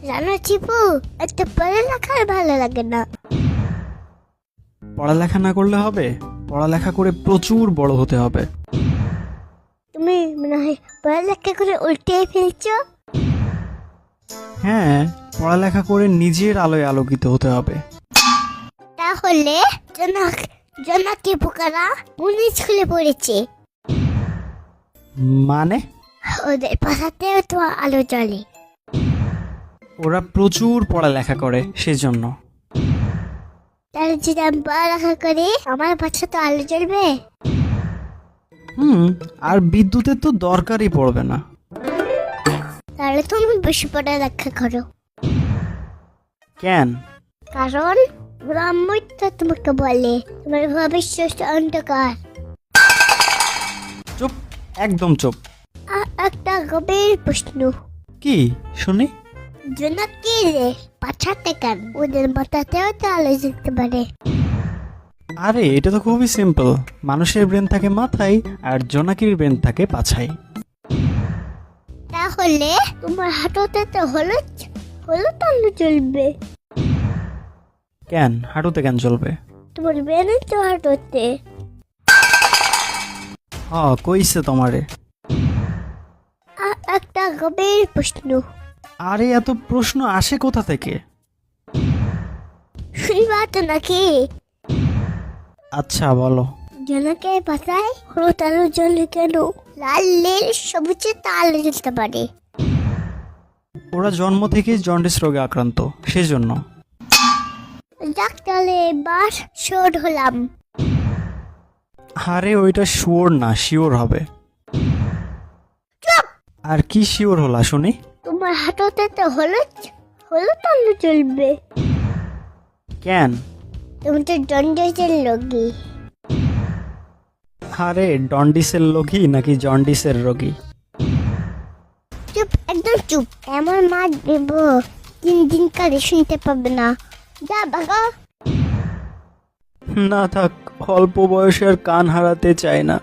জানো চিপু, এত পড়ালেখার ভালো লাগে না। পড়ালেখা না করলে হবে? পড়ালেখা করে প্রচুর বড় হতে হবে। তুমি মনে হয় পড়ালেখা করে উল্টে ফেলছো। হ্যাঁ, পড়ালেখা করে নিজের আলোয় আলোকিত হতে হবে। তাহলে জনাকে পোকারা কোন স্কুলে পড়েছে? মানে? ওদের পাশাতেও তো আলো জ্বলে। ওরা প্রচুর পড়ালেখা করে সেজন্য। তাহলে যদি আমি পড়ালেখা করি আমার পাশে তো আলো জ্বলবে। আর বিদ্যুতের তো দরকারই পড়বে না। তাহলে তুমি বেশি পড়ালেখা করো। কেন? কারণ ব্রাহ্মণ তো তোমাকে বলে তোমার ভবিষ্যৎ অন্ধকার। চুপ, একদম চুপ। একটা গভীর প্রশ্ন। কি শুনি? জোনাকি রে পাঠাতে কেন? ওদের মাথাতেও তো আলো জ্বলতে পারে। আরে এটা তো খুবই সিম্পল। মানুষের ব্রেন থাকে মাথায় আর জোনাকির ব্রেন থাকে পাছায়। তাহলে তোমার হাঁটুতে তো হলুদ হলুদ আলো জ্বলবে। কেন হাঁটুতে কেন চলবে? তোমার বেনে তো হাঁটুতে। কইছে তোমারে। একটা গভীর প্রশ্ন। আরে এত প্রশ্ন আসে কোথা থেকে? শুনবা তো নাকি? আচ্ছা বলো। জোনাকে পাতায় হলুদ আলো জ্বলে কেন? লাল নীল সবুজে তা আলো জ্বলতে পারে। ওরা জন্ম থেকে জন্ডিস রোগে আক্রান্ত সেজন্য। যাক তাহলে এবার শোর হলাম। আরে ওইটা শিওর না, শিওর হবে। আর কি শিওর হলা শুনি? তোমার হাঁটুতে তো হলুদ হলুদ আলো জ্বলবে। কেন? তুমি তো জন্ডিসের রোগী। আরে ডন্ডিসের রোগী নাকি জন্ডিসের রোগী? চুপ, একদম চুপ। এমন মার দেব 3 দিন কালে শুনতে পাবে না। যা ভাগো। না থাক, অল্প বয়সে আর কান হারাতে চায় না।